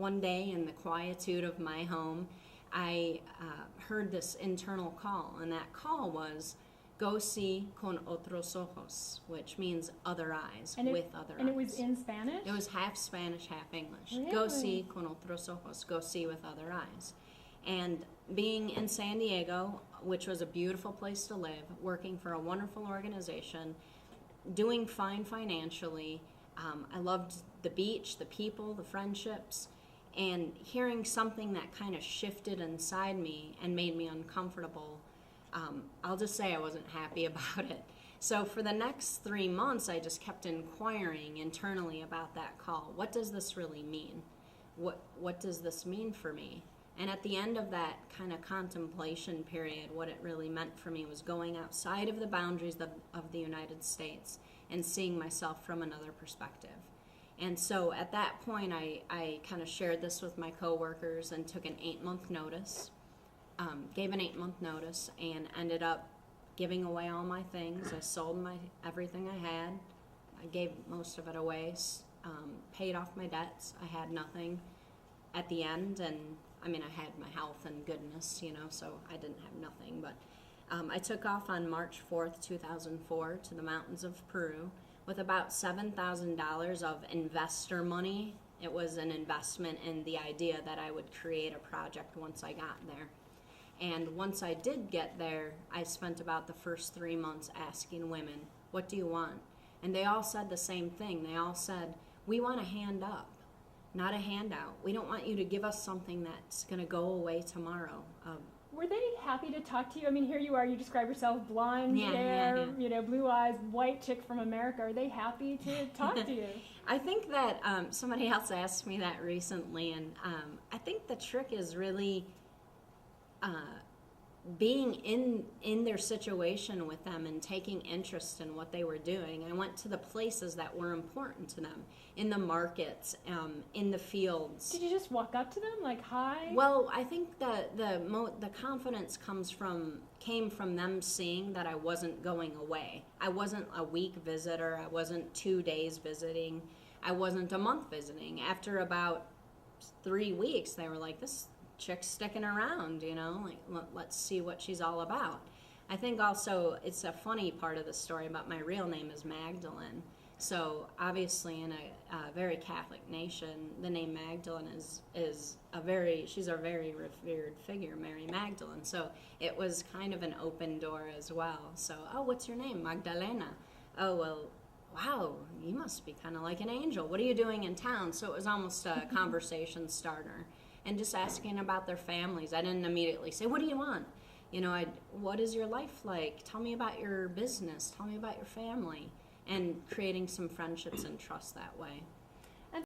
one day in the quietude of my home, I heard this internal call, and that call was, go see con otros ojos, which means other eyes, with other eyes. And it was in Spanish? It was half Spanish, half English. Really? Go see con otros ojos, go see with other eyes. And being in San Diego, which was a beautiful place to live, working for a wonderful organization, doing fine financially, I loved the beach, the people, the friendships, and hearing something that kind of shifted inside me and made me uncomfortable. I'll just say I wasn't happy about it. So for the next 3 months, I just kept inquiring internally about that call. What does this really mean? What does this mean for me? And at the end of that kind of contemplation period, what it really meant for me was going outside of the boundaries of the United States and seeing myself from another perspective. And so at that point, I kind of shared this with my coworkers and took an 8-month notice, gave an 8-month notice, and ended up giving away all my things. I sold everything I had. I gave most of it away, paid off my debts. I had nothing at the end, and I mean, I had my health and goodness, so I didn't have nothing. But I took off on March 4th, 2004 to the mountains of Peru with about $7,000 of investor money. It was an investment in the idea that I would create a project once I got there. And once I did get there, I spent about the first 3 months asking women, what do you want? And they all said the same thing. They all said, we want a hand up, not a handout. We don't want you to give us something that's going to go away tomorrow. Were they happy to talk to you? I mean, here you are, you describe yourself blonde hair, blue eyes, white chick from America. Are they happy to talk to you? I think that somebody else asked me that recently, and I think the trick is really being in their situation with them and taking interest in what they were doing. I went to the places that were important to them, in the markets, in the fields. Did you just walk up to them like, hi? Well, I think the confidence came from them seeing that I wasn't going away. I wasn't a week visitor. I wasn't 2 days visiting. I wasn't a month visiting. After about 3 weeks, they were like, this chick's sticking around, like, let's see what she's all about. I think also it's a funny part of the story, but my real name is Magdalene. So obviously in a very Catholic nation, the name Magdalene she's a very revered figure, Mary Magdalene. So it was kind of an open door as well. So, oh, what's your name? Magdalena. Oh, well, wow, you must be kind of like an angel. What are you doing in town? So it was almost a conversation starter. And just asking about their families. I didn't immediately say, what do you want? What is your life like? Tell me about your business. Tell me about your family. And creating some friendships and trust that way.